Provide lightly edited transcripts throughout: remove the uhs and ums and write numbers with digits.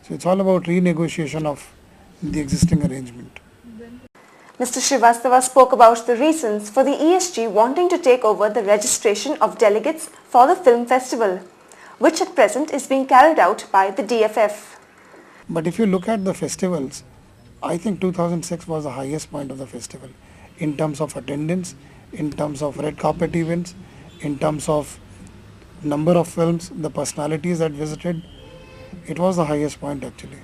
So it's all about renegotiation of the existing arrangement. Mr. Srivastava spoke about the reasons for the ESG wanting to take over the registration of delegates for the film festival, which at present is being carried out by the DFF. But if you look at the festivals, I think 2006 was the highest point of the festival in terms of attendance, in terms of red carpet events, in terms of number of films, the personalities that visited. It was the highest point actually.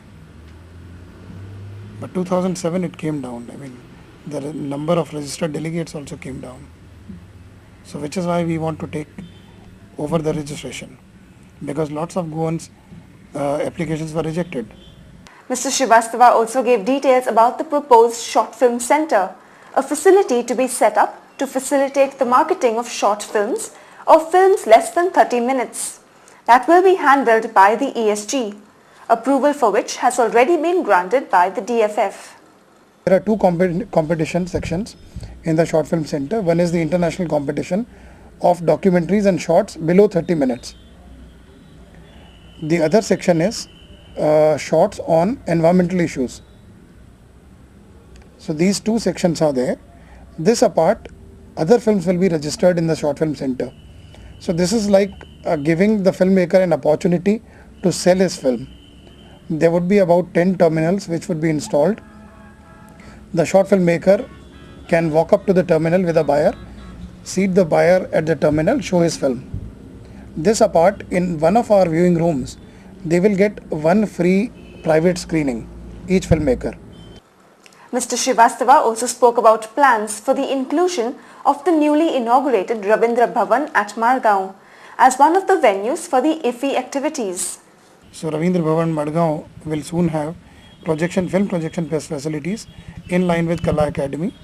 But 2007 it came down. I mean, the number of registered delegates also came down. So which is why we want to take over the registration, because lots of Goans applications were rejected. Mr. Srivastava also gave details about the proposed Short Film Centre, a facility to be set up to facilitate the marketing of short films or films less than 30 minutes. That will be handled by the ESG, approval for which has already been granted by the DFF. There are two competition sections in the Short Film Centre. One is the international competition of documentaries and shorts below 30 minutes. The other section is shorts on environmental issues. So these two sections are there. This apart, other films will be registered in the Short Film Centre. So this is like giving the filmmaker an opportunity to sell his film. There would be about 10 terminals which would be installed. The short filmmaker can walk up to the terminal with a buyer, seat the buyer at the terminal, show his film. This apart, in one of our viewing rooms, they will get one free private screening, each filmmaker. Mr. Srivastava also spoke about plans for the inclusion of the newly inaugurated Rabindra Bhavan at Margao as one of the venues for the IFFI activities. So Rabindra Bhavan Margao will soon have film projection facilities in line with Kala Academy.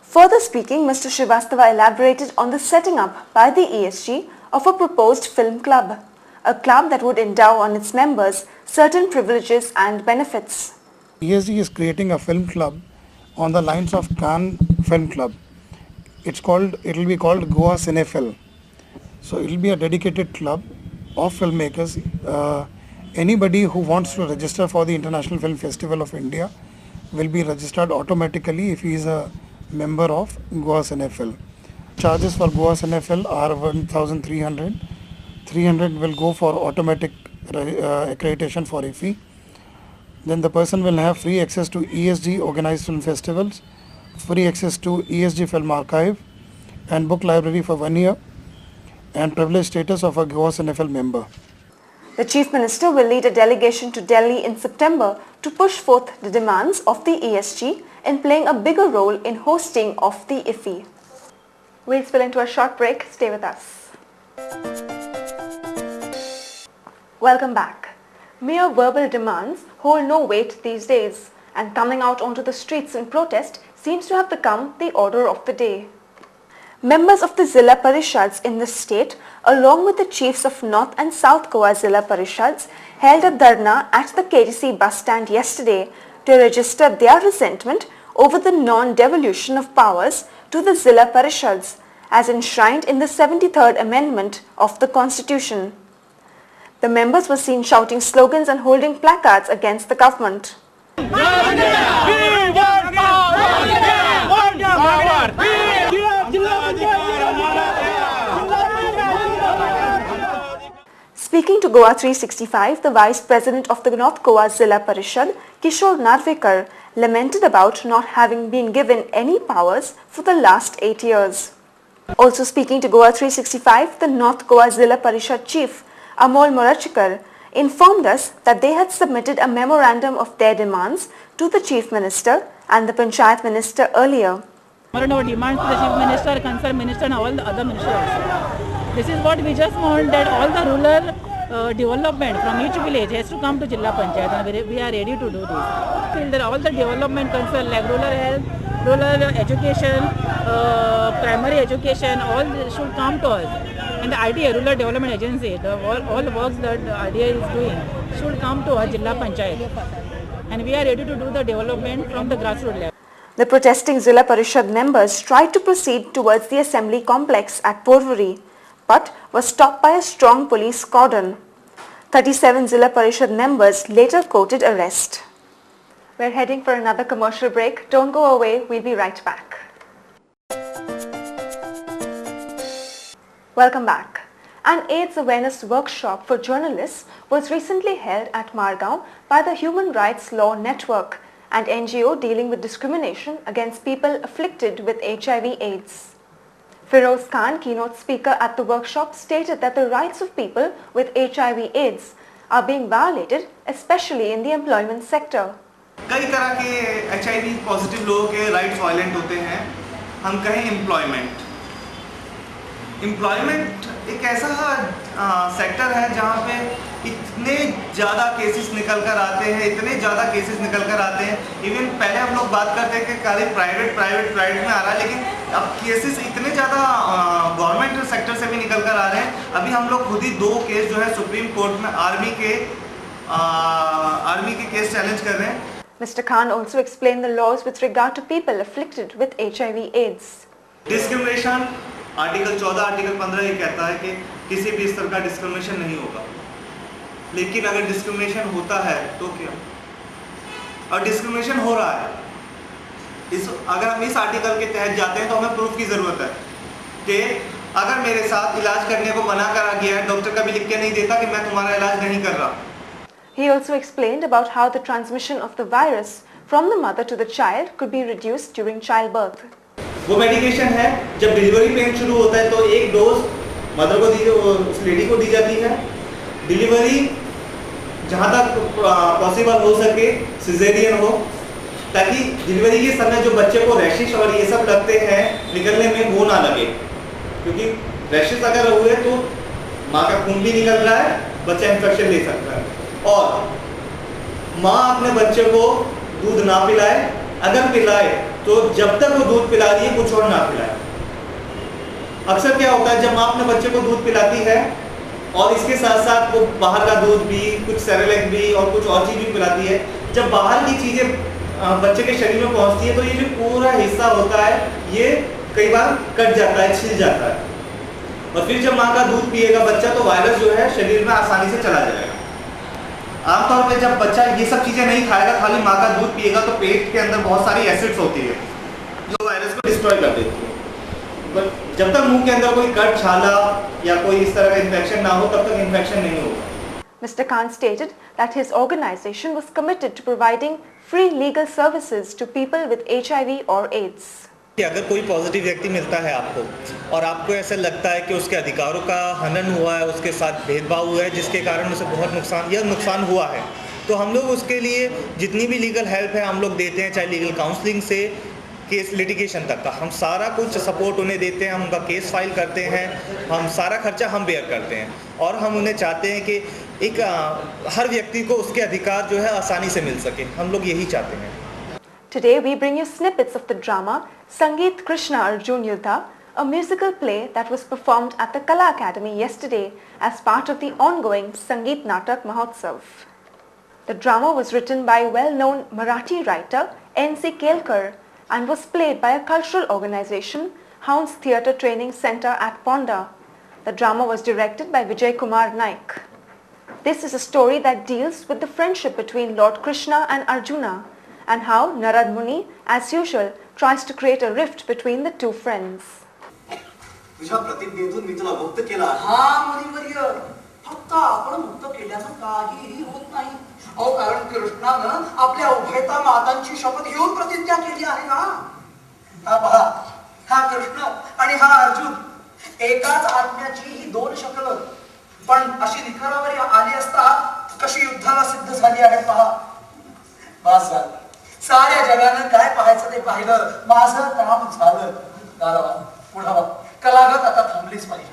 Further speaking, Mr. Srivastava elaborated on the setting up by the ESG of a proposed film club, a club that would endow on its members certain privileges and benefits. ESG is creating a film club on the lines of Cannes Film Club. It will be called Goa Cinefil. So it will be a dedicated club of filmmakers. Anybody who wants to register for the International Film Festival of India will be registered automatically if he is a member of Goa Cinefil. Charges for Goa Cinefil are 1,300. 300 will go for automatic accreditation for IFFI. Then the person will have free access to ESG organized film festivals, free access to ESG film archive and book library for 1 year, and privileged status of a Goa Cinefil member. The Chief Minister will lead a delegation to Delhi in September to push forth the demands of the ESG in playing a bigger role in hosting of the IFFI. We'll spill into a short break. Stay with us. Welcome back. Mere verbal demands hold no weight these days, and coming out onto the streets in protest seems to have become the order of the day. Members of the Zilla Parishads in the state, along with the chiefs of North and South Goa Zilla Parishads, held a dharna at the KTC bus stand yesterday to register their resentment over the non-devolution of powers to the Zilla Parishads as enshrined in the 73rd Amendment of the Constitution. The members were seen shouting slogans and holding placards against the government. Speaking to Goa 365, the Vice President of the North Goa Zilla Parishad, Kishore Narvekar, lamented about not having been given any powers for the last 8 years. Also speaking to Goa 365, the North Goa Zilla Parishad Chief, Amol Morachikar, informed us that they had submitted a memorandum of their demands to the Chief Minister and the Panchayat Minister earlier. Our demands to the Chief Minister, Concerned Minister and all the other ministers also. This is what we just want, that all the rural development from each village has to come to Jilla Panchayat, and we are ready to do this. Feel that all the development concern like rural health, rural education, primary education, all should come to us. And the IDA, Rural Development Agency, all the works that the IDA is doing should come to our Jilla Panchayat. And we are ready to do the development from the grassroots level. The protesting Zilla Parishad members tried to proceed towards the assembly complex at Porvoori, but were stopped by a strong police cordon. 37 Zilla Parishad members later quoted arrest. We're heading for another commercial break. Don't go away, we'll be right back. Welcome back. An AIDS awareness workshop for journalists was recently held at Margao by the Human Rights Law Network, an NGO dealing with discrimination against people afflicted with HIV/AIDS. Feroz Khan, keynote speaker at the workshop, stated that the rights of people with HIV/AIDS are being violated, especially in the employment sector. कई तरह के HIV positive लोगों के rights violent होते हैं। हम कहें employment एक ऐसा सेक्टर है जहाँ पे इतने ज़्यादा केसेस निकल कर आते हैं, इवन पहले हम लोग बात करते हैं कि खाली प्राइवेट में आ रहा है, लेकिन अब केसेस इतने ज़्यादा गवर्नमेंट सेक्टर से भी निकल कर आ रहे हैं। अभी हम लोग खुद ही 2 केस जो है सुप्रीम कोर्ट में आर्मी के केस चैलेंज कर रहे हैं। Mr. Khan also explained the laws with regard to people afflicted with HIV/AIDS. Discrimination article 14, article 15 ये कहता है कि किसी भी स्तर का डिस्क्रिमिनेशन नहीं होगा, लेकिन अगर डिस्क्रिमिनेशन होता है तो क्या, और डिस्क्रिमिनेशन हो रहा है, अगर हम इस आर्टिकल के तहत जाते हैं तो हमें प्रूफ की ज़रूरत है कि अगर मेरे साथ इलाज करने को मना करा गया है, डॉक्टर कभी लिख के नहीं देता कि मैं तुम्हारा इलाज नहीं कर रहा। He also explained about how the transmission of the virus from the mother to the child could be reduced during childbirth. वो मेडिकेशन है, जब डिलीवरी पेन शुरू होता है तो एक डोज मदर को उस लेडी को दी जाती है। डिलीवरी जहाँ तक पॉसिबल हो सके सिजेरियन हो, ताकि डिलीवरी के समय जो बच्चे को रैशेस और ये सब लगते हैं निकलने में वो ना लगे, क्योंकि रैशेस अगर हुए तो माँ का खून भी निकल रहा है, बच्चा इन्फेक्शन ले सकता है। और माँ अपने बच्चे को दूध ना पिलाए, अगर पिलाए तो जब तक वो दूध पिला रही है कुछ और ना पिलाए। अक्सर क्या होता है, जब माँ अपने बच्चे को दूध पिलाती है और इसके साथ साथ वो बाहर का दूध भी, कुछ सेरेलैक भी और कुछ और चीज़ भी पिलाती है, जब बाहर की चीज़ें बच्चे के शरीर में पहुँचती है तो ये जो पूरा हिस्सा होता है ये कई बार कट जाता है, छिल जाता है, और फिर जब माँ का दूध पिएगा बच्चा तो वायरस जो है शरीर में आसानी से चला जाएगा। आमतौर पे जब बच्चा ये सब चीज़ें नहीं खाएगा, खाली माँ का दूध पिएगा, तो पेट के अंदर बहुत सारी एसिड्स होती है जो वायरस को डिस्ट्रॉय कर देती है। बट जब तक मुंह के अंदर कोई कट, छाला या कोई इस तरह का इन्फेक्शन ना हो तब तक इन्फेक्शन नहीं होगा। Mr. Khan stated that his organization was committed to providing free legal services to people with HIV or AIDS. कि अगर कोई पॉजिटिव व्यक्ति मिलता है आपको और आपको ऐसा लगता है कि उसके अधिकारों का हनन हुआ है, उसके साथ भेदभाव हुआ है जिसके कारण उसे बहुत नुकसान हुआ है, तो हम लोग उसके लिए जितनी भी लीगल हेल्प है हम लोग देते हैं, चाहे लीगल काउंसलिंग से केस लिटिगेशन तक का हम सारा कुछ सपोर्ट उन्हें देते हैं। हम उनका केस फाइल करते हैं, हम सारा खर्चा हम बेयर करते हैं, और हम उन्हें चाहते हैं कि एक हर व्यक्ति को उसके अधिकार जो है आसानी से मिल सके, हम लोग यही चाहते हैं। Today we bring you snippets of the drama Sangeet Krishna Arjun Yuddha, a musical play that was performed at the Kala Academy yesterday as part of the ongoing Sangeet Natak Mahotsav. The drama was written by well-known Marathi writer N.C. Kelkar and was played by a cultural organization, Hounds Theatre Training Center at Ponda. The drama was directed by Vijay Kumar Naik. This is a story that deals with the friendship between Lord Krishna and Arjuna, and how Narad Muni, as usual, tries to create a rift between the two friends. तुझ्या प्रतिज्ञेतून मी तुला मुक्त केला. हा मुनिवर्य, फक्त आपण मुक्त केल्यानं काहीही होत नाही. अहो, कारण कृष्णानं आपल्या उभयता मातांची शपथ घेऊन प्रतिज्ञा केली आहे ना. हा पहा, हा कृष्ण आणि हा अर्जुन एकाच आत्म्याची ही 2 शकलं, पण अशी निखरावर आली असता कशी युद्धाला सिद्ध झाली आहे पहा. बस झालं. साऱ्या जगानं काय पाहायचं ते पाहिलं, माझं काम झालं. गारवा पुढावा कलागत आता थांबलीच पाहिजे.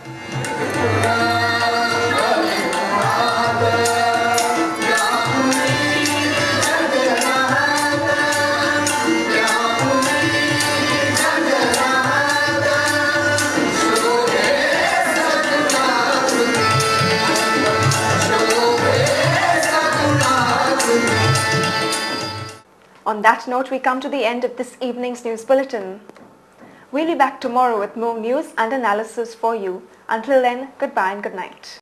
On that note, we come to the end of this evening's news bulletin. We'll be back tomorrow with more news and analysis for you. Until then, goodbye and good night.